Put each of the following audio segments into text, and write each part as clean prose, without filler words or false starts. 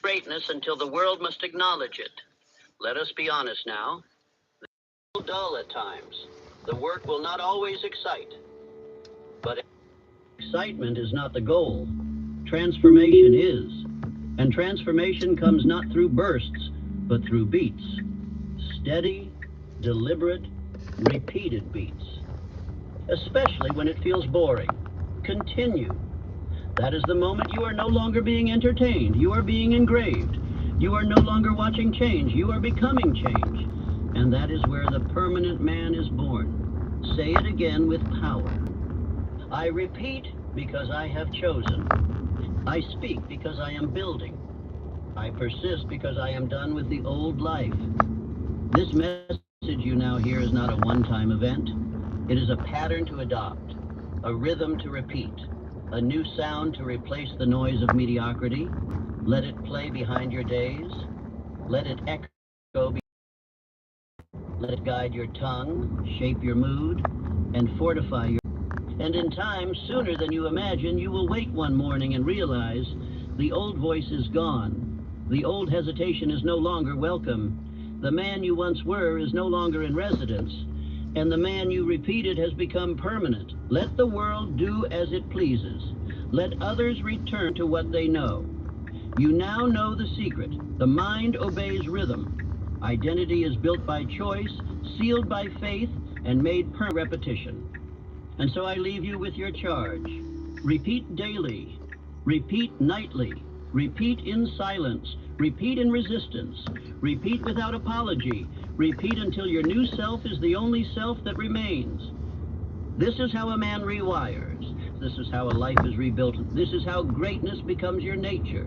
greatness until the world must acknowledge it. Let us be honest now. It will be dull at times. The work will not always excite. But excitement is not the goal. Transformation is. And transformation comes not through bursts, but through beats. Steady, deliberate, repeated beats. Especially when it feels boring. Continue. That is the moment you are no longer being entertained. You are being engraved. You are no longer watching change. You are becoming change. And that is where the permanent man is born. Say it again with power. I repeat because I have chosen. I speak because I am building. I persist because I am done with the old life. This message you now hear is not a one-time event. It is a pattern to adopt, a rhythm to repeat, a new sound to replace the noise of mediocrity. Let it play behind your days. Let it echo. Let it guide your tongue, shape your mood, and fortify your... And in time, sooner than you imagine, you will wake one morning and realize the old voice is gone. The old hesitation is no longer welcome. The man you once were is no longer in residence. And the man you repeated has become permanent. Let the world do as it pleases. Let others return to what they know. You now know the secret. The mind obeys rhythm. Identity is built by choice, sealed by faith, and made per repetition. And so I leave you with your charge. Repeat daily. Repeat nightly. Repeat in silence. Repeat in resistance. Repeat without apology. Repeat until your new self is the only self that remains. This is how a man rewires. This is how a life is rebuilt. This is how greatness becomes your nature.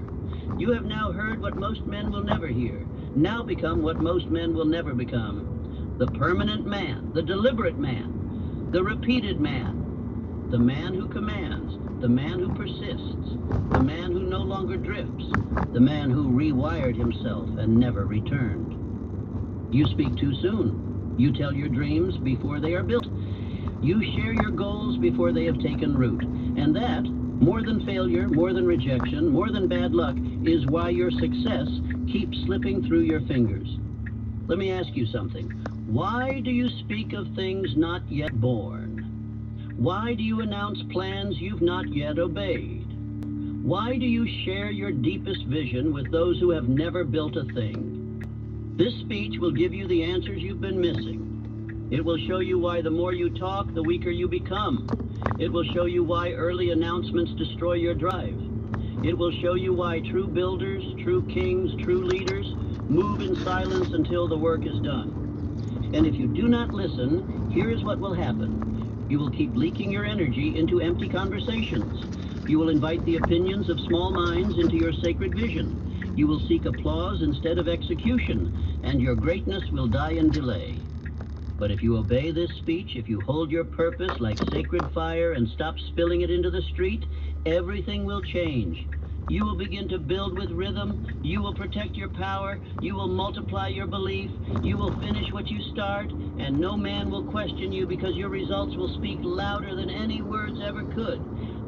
You have now heard what most men will never hear. Now become what most men will never become. The permanent man, the deliberate man, the repeated man, the man who commands, the man who persists, the man who no longer drifts, the man who rewired himself and never returned. You speak too soon. You tell your dreams before they are built. You share your goals before they have taken root. And that, more than failure, more than rejection, more than bad luck, is why your success keeps slipping through your fingers. Let me ask you something. Why do you speak of things not yet born? Why do you announce plans you've not yet obeyed? Why do you share your deepest vision with those who have never built a thing? This speech will give you the answers you've been missing. It will show you why the more you talk, the weaker you become. It will show you why early announcements destroy your drive. It will show you why true builders, true kings, true leaders move in silence until the work is done. And if you do not listen, here is what will happen. You will keep leaking your energy into empty conversations. You will invite the opinions of small minds into your sacred vision. You will seek applause instead of execution, and your greatness will die in delay. But if you obey this speech, if you hold your purpose like sacred fire and stop spilling it into the street, everything will change. You will begin to build with rhythm. You will protect your power. You will multiply your belief. You will finish what you start, and no man will question you because your results will speak louder than any words ever could.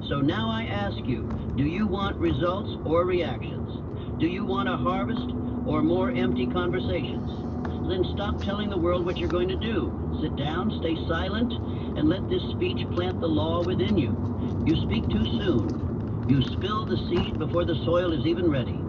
So now I ask you, do you want results or reactions? Do you want a harvest or more empty conversations? Then stop telling the world what you're going to do. Sit down, stay silent, and let this speech plant the law within you. You speak too soon. You spill the seed before the soil is even ready.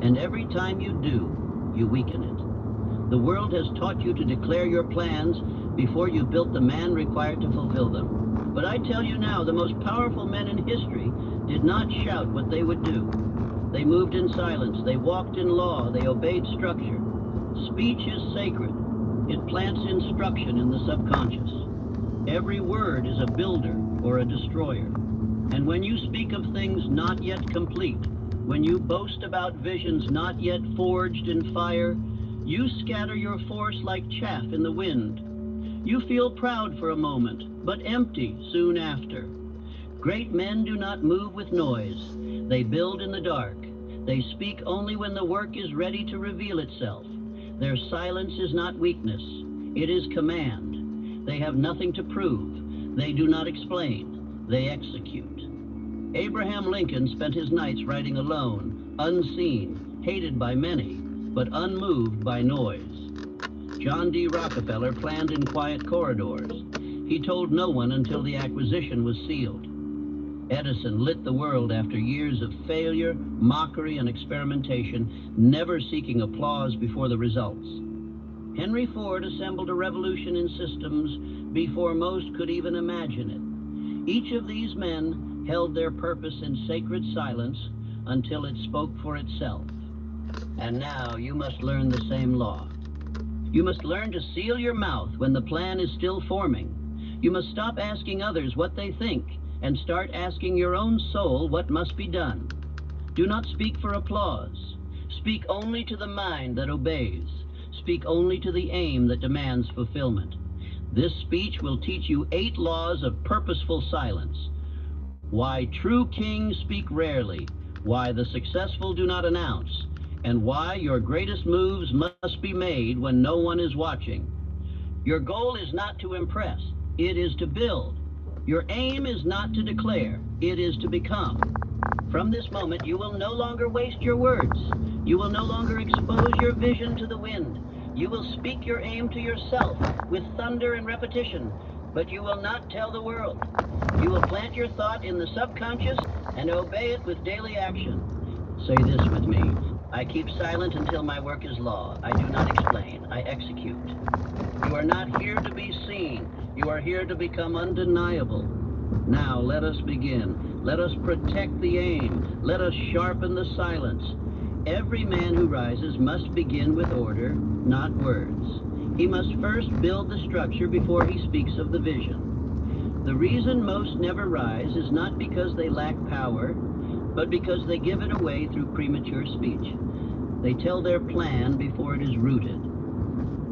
And every time you do, you weaken it. The world has taught you to declare your plans before you built the man required to fulfill them. But I tell you now, the most powerful men in history did not shout what they would do. They moved in silence. They walked in law. They obeyed structure. Speech is sacred. It plants instruction in the subconscious. Every word is a builder or a destroyer. And when you speak of things not yet complete, when you boast about visions not yet forged in fire, you scatter your force like chaff in the wind. You feel proud for a moment, but empty soon after. Great men do not move with noise. They build in the dark. They speak only when the work is ready to reveal itself. Their silence is not weakness. It is command. They have nothing to prove. They do not explain. They execute. Abraham Lincoln spent his nights writing alone, unseen. hated by many, but unmoved by noise. John D. Rockefeller planned in quiet corridors. He told no one until the acquisition was sealed. Edison lit the world after years of failure, mockery, and experimentation, never seeking applause before the results. Henry Ford assembled a revolution in systems before most could even imagine it. Each of these men held their purpose in sacred silence until it spoke for itself. And now you must learn the same law. You must learn to seal your mouth when the plan is still forming. You must stop asking others what they think and start asking your own soul what must be done. Do not speak for applause. Speak only to the mind that obeys. Speak only to the aim that demands fulfillment. This speech will teach you 8 laws of purposeful silence. Why true kings speak rarely, why the successful do not announce, and why your greatest moves must be made when no one is watching. Your goal is not to impress, it is to build. Your aim is not to declare, it is to become. From this moment, you will no longer waste your words. You will no longer expose your vision to the wind. You will speak your aim to yourself with thunder and repetition, but you will not tell the world. You will plant your thought in the subconscious and obey it with daily action. Say this with me. I keep silent until my work is law. I do not explain. I execute. You are not here to be seen. You are here to become undeniable. Now let us begin. Let us protect the aim. Let us sharpen the silence. Every man who rises must begin with order, not words. He must first build the structure before he speaks of the vision. The reason most never rise is not because they lack power, but because they give it away through premature speech. They tell their plan before it is rooted.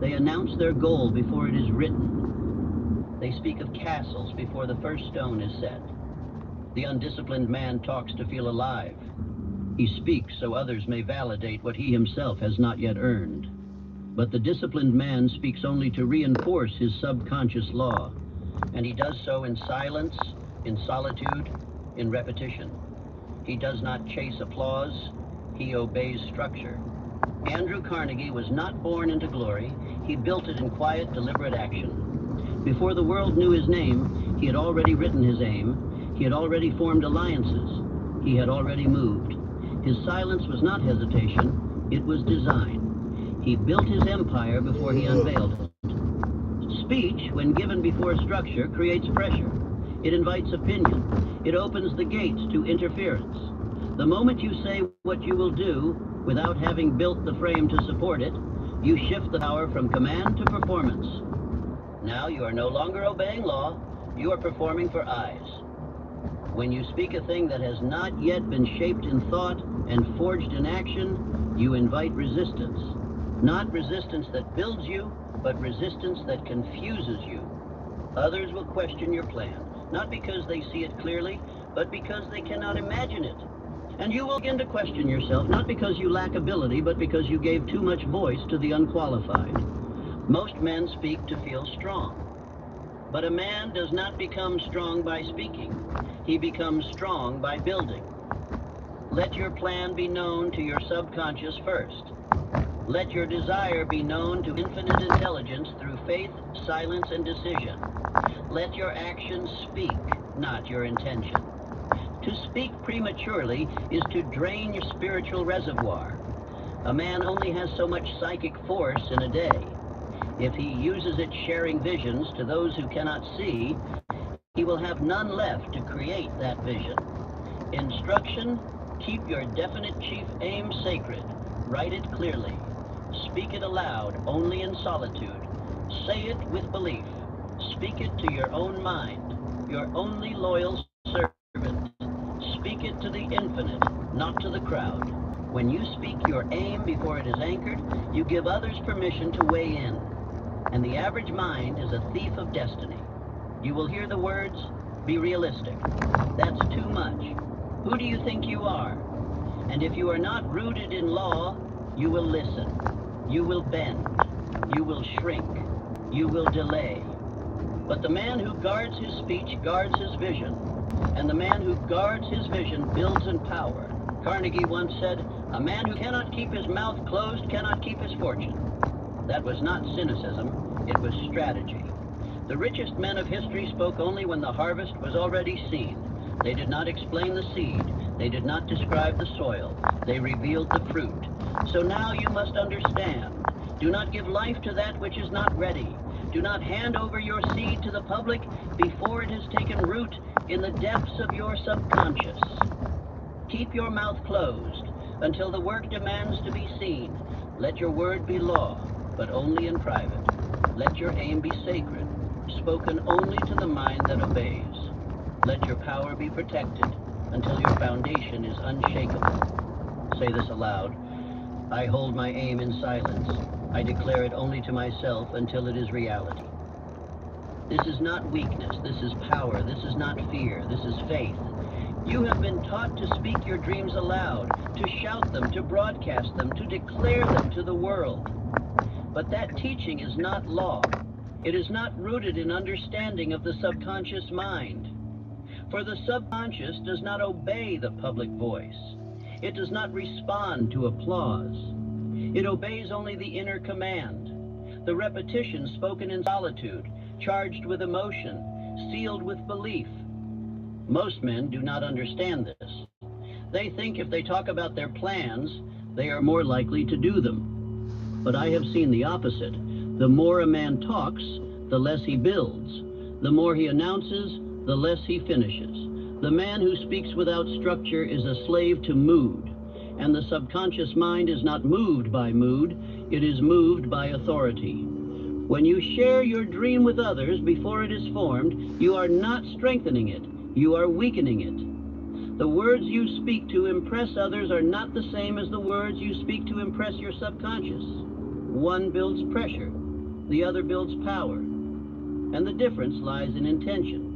They announce their goal before it is written. They speak of castles before the first stone is set. The undisciplined man talks to feel alive. He speaks so others may validate what he himself has not yet earned. But the disciplined man speaks only to reinforce his subconscious law, and he does so in silence, in solitude, in repetition. He does not chase applause, he obeys structure. Andrew Carnegie was not born into glory, he built it in quiet, deliberate action. Before the world knew his name, he had already written his aim, he had already formed alliances, he had already moved. His silence was not hesitation, it was design. He built his empire before he unveiled it. Speech, when given before structure, creates pressure. It invites opinion. It opens the gates to interference. The moment you say what you will do without having built the frame to support it, you shift the power from command to performance. Now you are no longer obeying law, you are performing for eyes. When you speak a thing that has not yet been shaped in thought and forged in action, you invite resistance. Not resistance that builds you, but resistance that confuses you. Others will question your plan, not because they see it clearly, but because they cannot imagine it. And you will begin to question yourself, not because you lack ability, but because you gave too much voice to the unqualified. Most men speak to feel strong. But a man does not become strong by speaking. He becomes strong by building. Let your plan be known to your subconscious first. Let your desire be known to infinite intelligence through faith, silence, and decision. Let your actions speak, not your intention. To speak prematurely is to drain your spiritual reservoir. A man only has so much psychic force in a day. If he uses it sharing visions to those who cannot see, he will have none left to create that vision. Instruction, keep your definite chief aim sacred. Write it clearly. Speak it aloud, only in solitude. Say it with belief. Speak it to your own mind, your only loyal servant. Speak it to the infinite, not to the crowd. When you speak your aim before it is anchored, you give others permission to weigh in. And the average mind is a thief of destiny. You will hear the words, be realistic. That's too much. Who do you think you are? And if you are not rooted in law, you will listen. You will bend. You will shrink. You will delay. But the man who guards his speech guards his vision. And the man who guards his vision builds in power. Carnegie once said, A man who cannot keep his mouth closed cannot keep his fortune. That was not cynicism, it was strategy. The richest men of history spoke only when the harvest was already seen. They did not explain the seed. They did not describe the soil. They revealed the fruit. So now you must understand. Do not give life to that which is not ready. Do not hand over your seed to the public before it has taken root in the depths of your subconscious. Keep your mouth closed until the work demands to be seen. Let your word be law, but only in private. Let your aim be sacred, spoken only to the mind that obeys. Let your power be protected until your foundation is unshakable. Say this aloud. I hold my aim in silence. I declare it only to myself until it is reality. This is not weakness. This is power. This is not fear. This is faith. You have been taught to speak your dreams aloud, to shout them, to broadcast them, to declare them to the world. But that teaching is not law. It is not rooted in understanding of the subconscious mind. For the subconscious does not obey the public voice. It does not respond to applause. It obeys only the inner command, the repetition spoken in solitude, charged with emotion, sealed with belief. Most men do not understand this. They think if they talk about their plans, they are more likely to do them. But I have seen the opposite. The more a man talks, the less he builds. The more he announces, the less he finishes. The man who speaks without structure is a slave to mood, and the subconscious mind is not moved by mood, it is moved by authority. When you share your dream with others before it is formed, you are not strengthening it, you are weakening it. The words you speak to impress others are not the same as the words you speak to impress your subconscious. One builds pressure, the other builds power, and the difference lies in intention.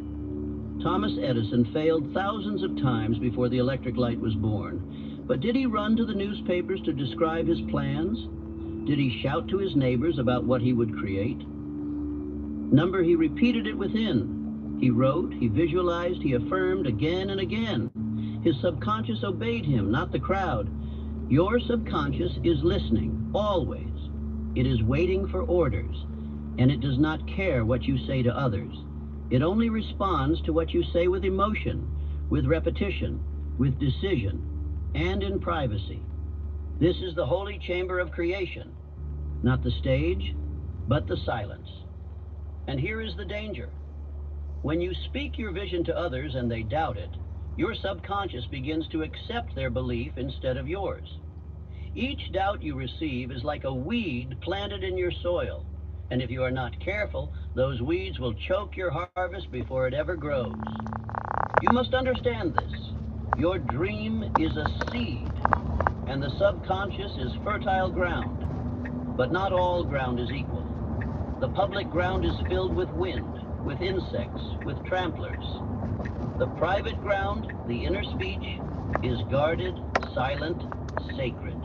Thomas Edison failed thousands of times before the electric light was born. But did he run to the newspapers to describe his plans? Did he shout to his neighbors about what he would create? He repeated it within. He wrote, he visualized, he affirmed again and again. His subconscious obeyed him, not the crowd. Your subconscious is listening, always. It is waiting for orders, and it does not care what you say to others. It only responds to what you say with emotion, with repetition, with decision, and in privacy. This is the holy chamber of creation, not the stage, but the silence. And here is the danger. When you speak your vision to others and they doubt it, your subconscious begins to accept their belief instead of yours. Each doubt you receive is like a weed planted in your soil. And if you are not careful, those weeds will choke your harvest before it ever grows. You must understand this. Your dream is a seed, and the subconscious is fertile ground. But not all ground is equal. The public ground is filled with wind, with insects, with tramplers. The private ground, the inner speech, is guarded, silent, sacred.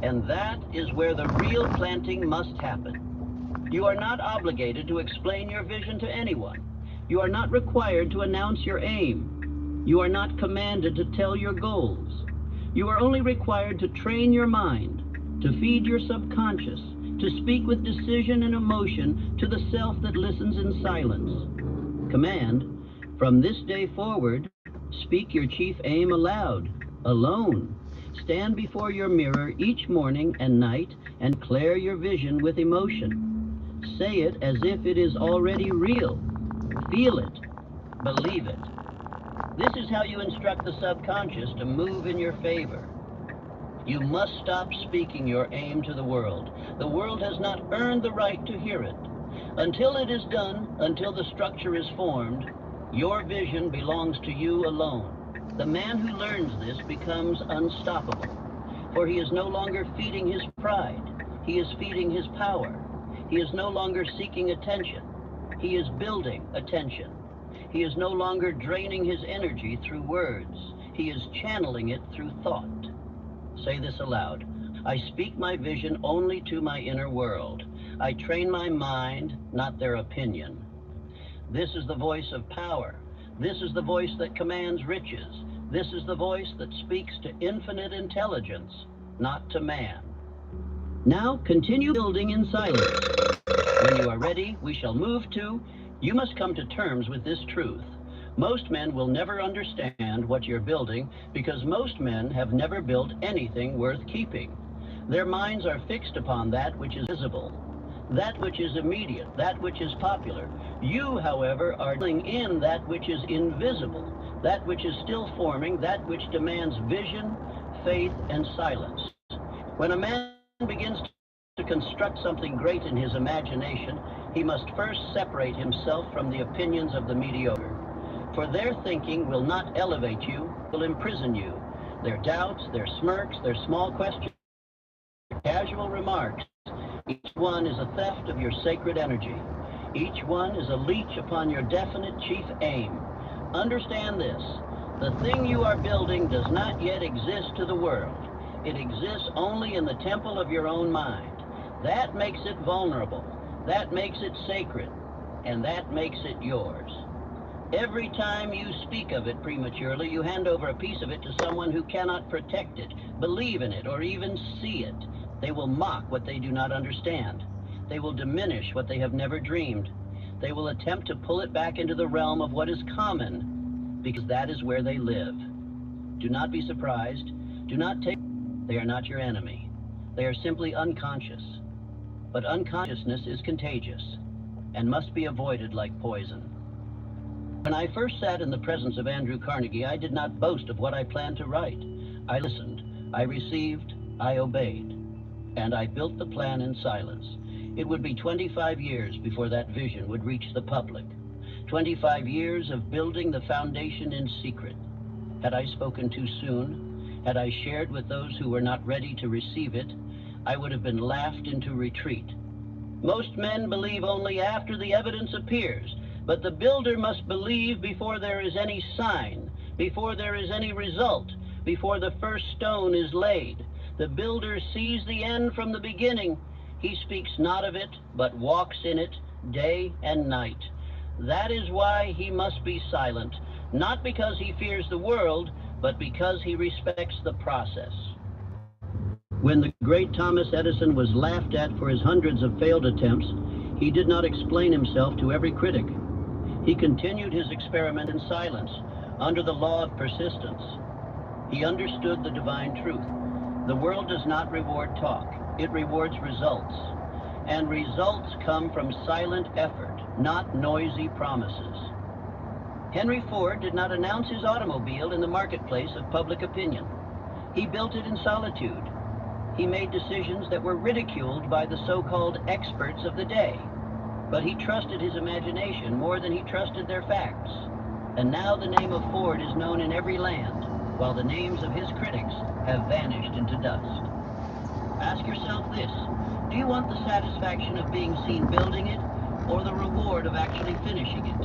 And that is where the real planting must happen. You are not obligated to explain your vision to anyone. You are not required to announce your aim. You are not commanded to tell your goals. You are only required to train your mind, to feed your subconscious, to speak with decision and emotion to the self that listens in silence. Command, from this day forward, speak your chief aim aloud, alone. Stand before your mirror each morning and night and declare your vision with emotion. Say it as if it is already real. Feel it. Believe it. This is how you instruct the subconscious to move in your favor. You must stop speaking your aim to the world. The world has not earned the right to hear it. Until it is done, until the structure is formed, your vision belongs to you alone. The man who learns this becomes unstoppable, for he is no longer feeding his pride. He is feeding his power. He is no longer seeking attention. He is building attention. He is no longer draining his energy through words. He is channeling it through thought. Say this aloud. I speak my vision only to my inner world. I train my mind, not their opinion. This is the voice of power. This is the voice that commands riches. This is the voice that speaks to infinite intelligence, not to man. Now continue building in silence. When you are ready, we shall move to, you must come to terms with this truth. Most men will never understand what you're building because most men have never built anything worth keeping. Their minds are fixed upon that which is visible, that which is immediate, that which is popular. You, however, are dealing in that which is invisible, that which is still forming, that which demands vision, faith, and silence. When a man begins to construct something great in his imagination, he must first separate himself from the opinions of the mediocre. For their thinking will not elevate you, will imprison you. Their doubts, their smirks, their small questions, casual remarks, each one is a theft of your sacred energy. Each one is a leech upon your definite chief aim. Understand this. The thing you are building does not yet exist to the world. It exists only in the temple of your own mind. That makes it vulnerable. That makes it sacred. And that makes it yours. Every time you speak of it prematurely, you hand over a piece of it to someone who cannot protect it, believe in it, or even see it. They will mock what they do not understand. They will diminish what they have never dreamed. They will attempt to pull it back into the realm of what is common, because that is where they live. Do not be surprised. Do not take... They are not your enemy. They are simply unconscious. But unconsciousness is contagious and must be avoided like poison. When I first sat in the presence of Andrew Carnegie, I did not boast of what I planned to write. I listened, I received, I obeyed, and I built the plan in silence. It would be 25 years before that vision would reach the public. 25 years of building the foundation in secret. Had I spoken too soon, had I shared with those who were not ready to receive it, I would have been laughed into retreat. Most men believe only after the evidence appears, but the builder must believe before there is any sign, before there is any result, before the first stone is laid. The builder sees the end from the beginning. He speaks not of it, but walks in it day and night. That is why he must be silent, not because he fears the world, but because he respects the process. When the great Thomas Edison was laughed at for his hundreds of failed attempts, he did not explain himself to every critic. He continued his experiment in silence, under the law of persistence. He understood the divine truth. The world does not reward talk, it rewards results. And results come from silent effort, not noisy promises. Henry Ford did not announce his automobile in the marketplace of public opinion. He built it in solitude. He made decisions that were ridiculed by the so-called experts of the day. But he trusted his imagination more than he trusted their facts. And now the name of Ford is known in every land, while the names of his critics have vanished into dust. Ask yourself this: do you want the satisfaction of being seen building it, or the reward of actually finishing it?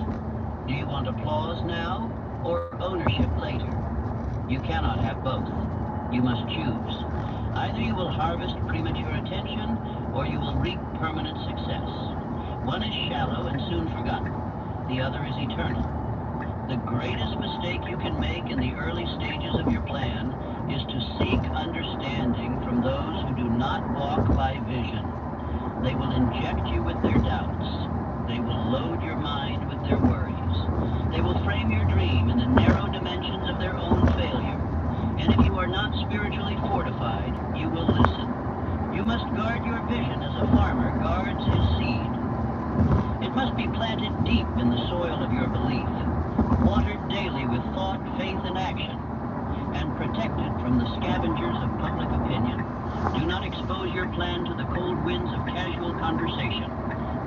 Do you want applause now, or ownership later? You cannot have both. You must choose. Either you will harvest premature attention, or you will reap permanent success. One is shallow and soon forgotten. The other is eternal. The greatest mistake you can make in the early stages of your plan is to seek understanding from those who do not walk by vision. They will inject you with their doubts. They will load your mind with their worries. They will frame your dream in the narrow dimensions of their own failure. And if you are not spiritually fortified, you will listen. You must guard your vision as a farmer guards his seed. It must be planted deep in the soil of your belief, watered daily with thought, faith, and action, and protected from the scavengers of public opinion. Do not expose your plan to the cold winds of casual conversation.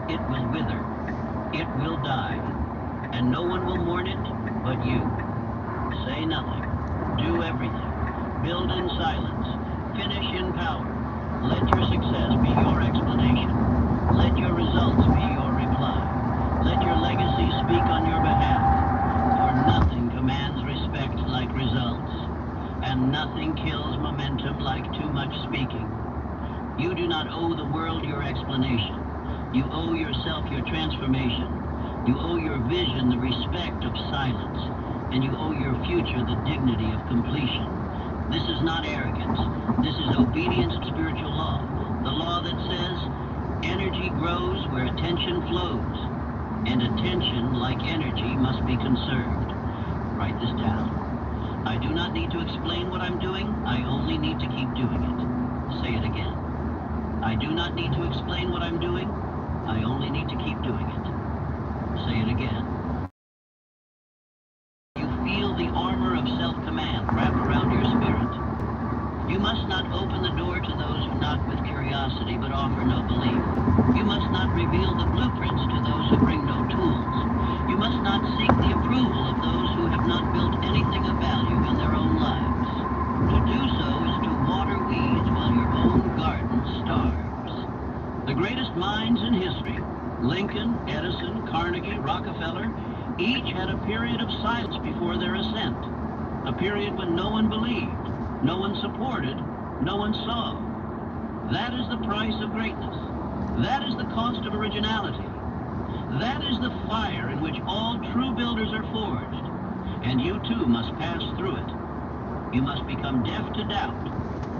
It will wither. It will die. And no one will mourn it but you. Say nothing. Do everything. Build in silence. Finish in power. Let your success be your explanation. Let your results be your reply. Let your legacy speak on your behalf. For nothing commands respect like results, and nothing kills momentum like too much speaking. You do not owe the world your explanation. You owe yourself your transformation. You owe your vision the respect of silence, and you owe your future the dignity of completion. This is not arrogance. This is obedience to spiritual law. The law that says energy grows where attention flows, and attention, like energy, must be conserved. Write this down. I do not need to explain what I'm doing. I only need to keep doing it. Say it again. I do not need to explain what I'm doing. I only need to keep doing it. Say it again. You feel the armor of self-command wrap around your spirit. You must not open the door to those who knock with curiosity but offer no belief. You must not reveal the blueprints to those who bring no tools. You must not seek the approval of those who have not built anything of value in their own lives. To do so is to water weeds while your own garden starves. The greatest minds in history, Lincoln, Edison, Carnegie, Rockefeller, each had a period of silence before their ascent. A period when no one believed, no one supported, no one saw. That is the price of greatness. That is the cost of originality. That is the fire in which all true builders are forged. And you too must pass through it. You must become deaf to doubt,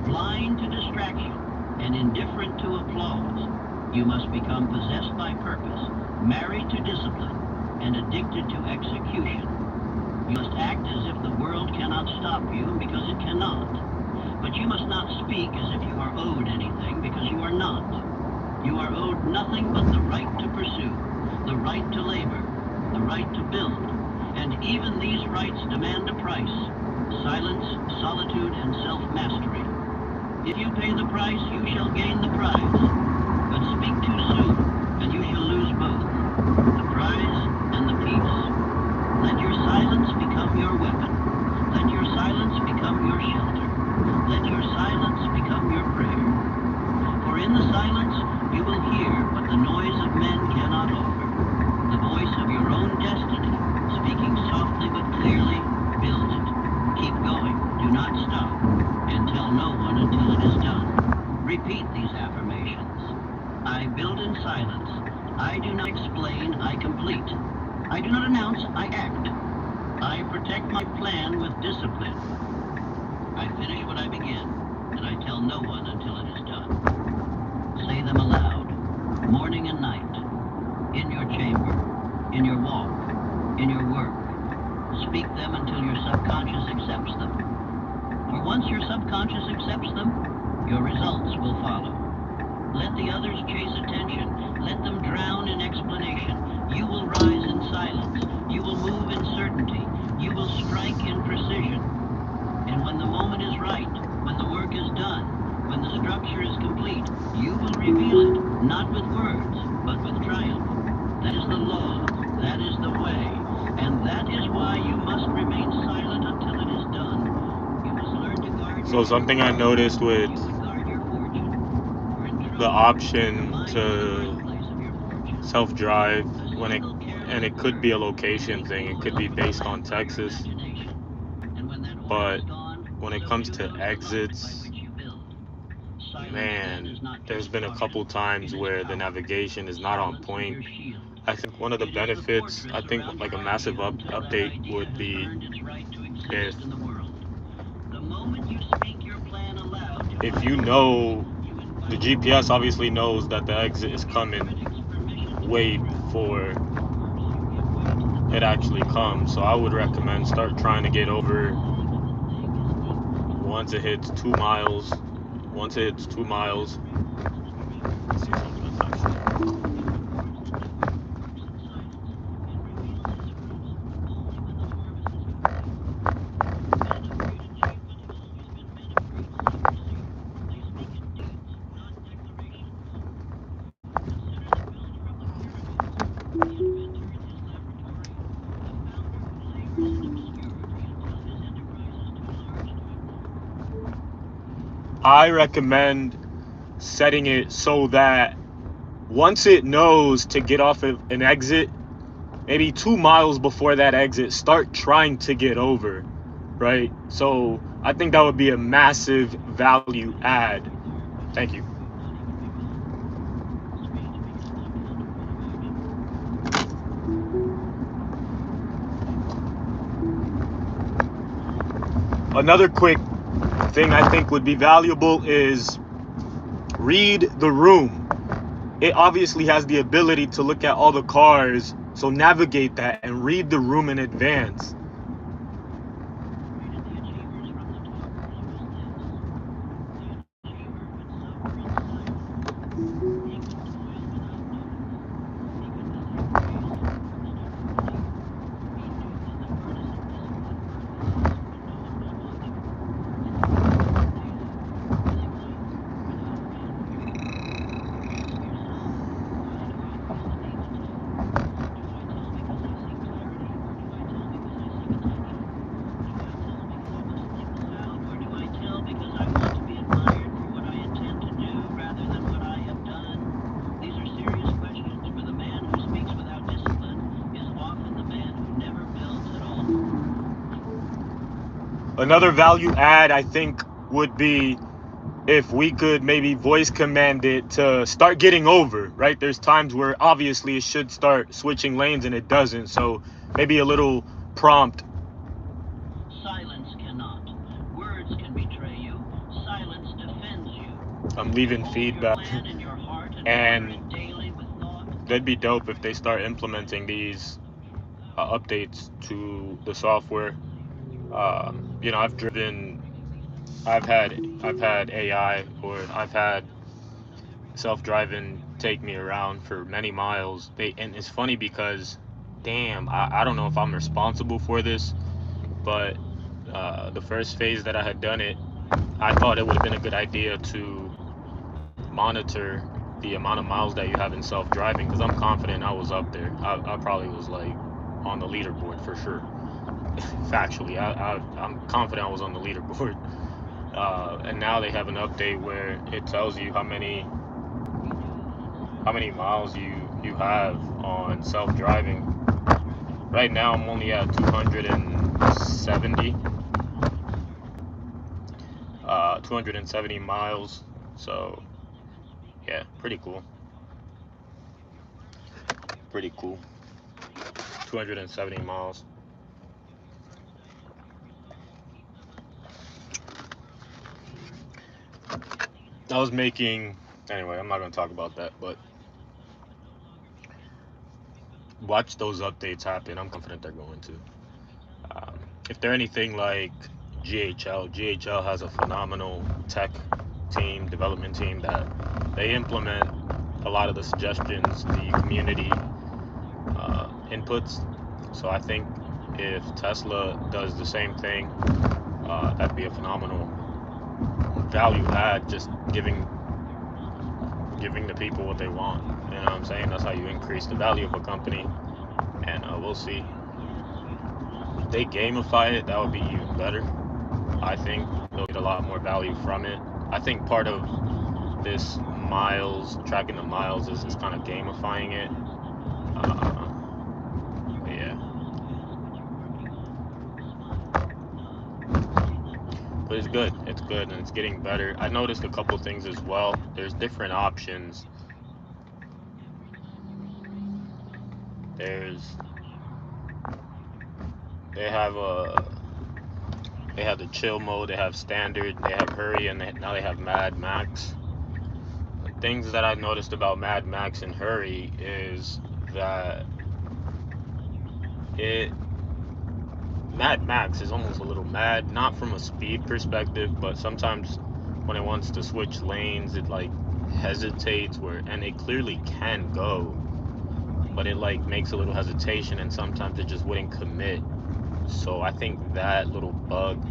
blind to distraction, and indifferent to applause. You must become possessed by purpose, married to discipline, and addicted to execution. You must act as if the world cannot stop you, because it cannot. But you must not speak as if you are owed anything, because you are not. You are owed nothing but the right to pursue, the right to labor, the right to build. And even these rights demand a price: silence, solitude, and self-mastery. If you pay the price, you shall gain the prize. But speak too soon, and you shall lose both, the prize and the peace. Let your silence become your weapon. Let your silence become your shelter. Let your silence become your prayer. For in the silence, you will hear what the noise of men cannot offer. The voice of your own destiny, speaking softly but clearly, build it. Keep going, do not stop, and tell no one until it is done. Repeat these affirmations. I build in silence. I do not explain, I complete. I do not announce, I act. I protect my plan with discipline. I finish what I begin, and I tell no one until it is done. Say them aloud, morning and night, in your chamber, in your walk, in your work. Speak them until your subconscious accepts them. For once your subconscious accepts them, your results will follow. Let the others chase attention. Let them drown in explanation. You will rise in silence. You will move in certainty. You will strike in precision. And when the moment is right, when the work is done, when the structure is complete, you will reveal it, not with words, but with triumph. That is the law. That is the way. And that is why you must remain silent until it is done. You must learn to guard. So something I noticed with the option to self-drive, and it could be a location thing, it could be based on Texas, but when it comes to exits, man, there's been a couple times where the navigation is not on point. I think one of the benefits, I think like a massive update would be if you know, the GPS obviously knows that the exit is coming way before it actually comes. So I would recommend start trying to get over once it hits 2 miles. Once it hits 2 miles. Let's see if I'm gonna touch that. I recommend setting it so that once it knows to get off of an exit, maybe 2 miles before that exit, start trying to get over, right? So I think that would be a massive value add. Thank you. Another quick thing I think would be valuable is read the room. It obviously has the ability to look at all the cars, so navigate that and read the room in advance. Another value add I think would be if we could maybe voice command it to start getting over, right? There's times where obviously it should start switching lanes and it doesn't. So maybe a little prompt. Silence cannot. Words can betray you. Silence defends you. I'm leaving feedback. And Daily with thought. that'd be dope if they start implementing these updates to the software. You know, I've had AI, or I've had self-driving take me around for many miles. And it's funny because, damn, I don't know if I'm responsible for this, but the first phase that I had done it, I thought it would have been a good idea to monitor the amount of miles that you have in self-driving, because I'm confident I was up there. I probably was like on the leaderboard for sure. Factually, I'm confident I was on the leaderboard. And now they have an update where it tells you how many miles you have on self-driving. Right now I'm only at 270 miles, so yeah, pretty cool. 270 miles. I was making, anyway, I'm not going to talk about that, but watch those updates happen. I'm confident they're going to. If they're anything like GHL has a phenomenal tech team, development team, that they implement a lot of the suggestions, the community inputs. So I think if Tesla does the same thing, that'd be a phenomenal value add, just giving the people what they want. You know what I'm saying? That's how you increase the value of a company. And we'll see. If they gamify it, that would be even better. I think they'll get a lot more value from it. I think part of this tracking the miles is kind of gamifying it. But yeah. But it's good. It's good, and it's getting better. I noticed a couple things as well. There's different options. They have the chill mode, they have standard, they have hurry, and now they have Mad Max. The things that I noticed about Mad Max and hurry is that Mad Max is almost a little mad, not from a speed perspective, but sometimes when it wants to switch lanes, it like hesitates, and it clearly can go, but it like makes a little hesitation, and sometimes it just wouldn't commit. So I think that little bug,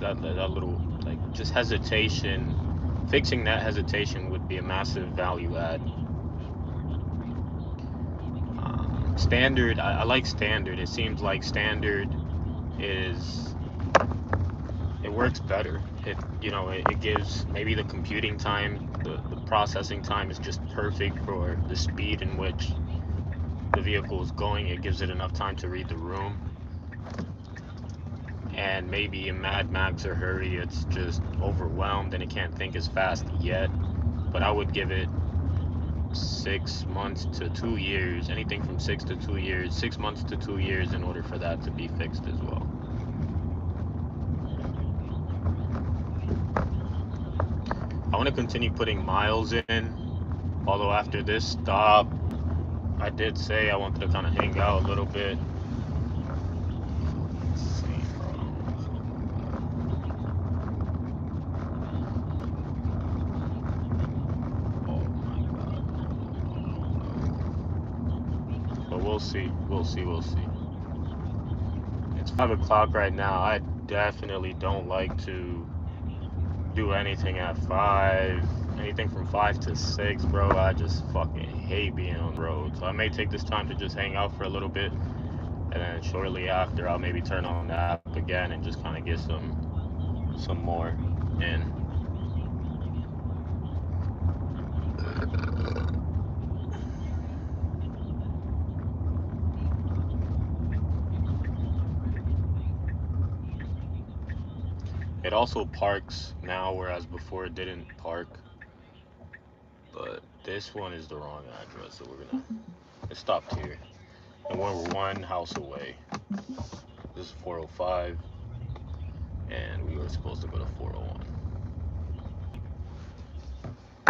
that little like just hesitation, fixing that hesitation would be a massive value add. Standard, I like standard. It seems like standard it works better. It gives maybe the computing time, the processing time is just perfect for the speed in which the vehicle is going. It gives it enough time to read the room. And maybe in Mad Max or hurry, it's just overwhelmed and it can't think as fast yet. But I would give it 6 months to 2 years, anything from 6 to 2 years, 6 months to 2 years in order for that to be fixed as well. I want to continue putting miles in, although after this stop, I did say I wanted to kind of hang out a little bit. Insane, bro. Oh my god. But we'll see. We'll see. We'll see. It's 5 o'clock right now. I definitely don't like to do anything at 5. Anything from 5 to 6, bro. I just fucking hate being on the road. So I may take this time to just hang out for a little bit. And then shortly after, I'll maybe turn on the app again and just kind of get some more in. It also parks now, whereas before it didn't park. But this one is the wrong address, so we're gonna it stopped here. And we're one house away. This is 405, and we were supposed to go to 401.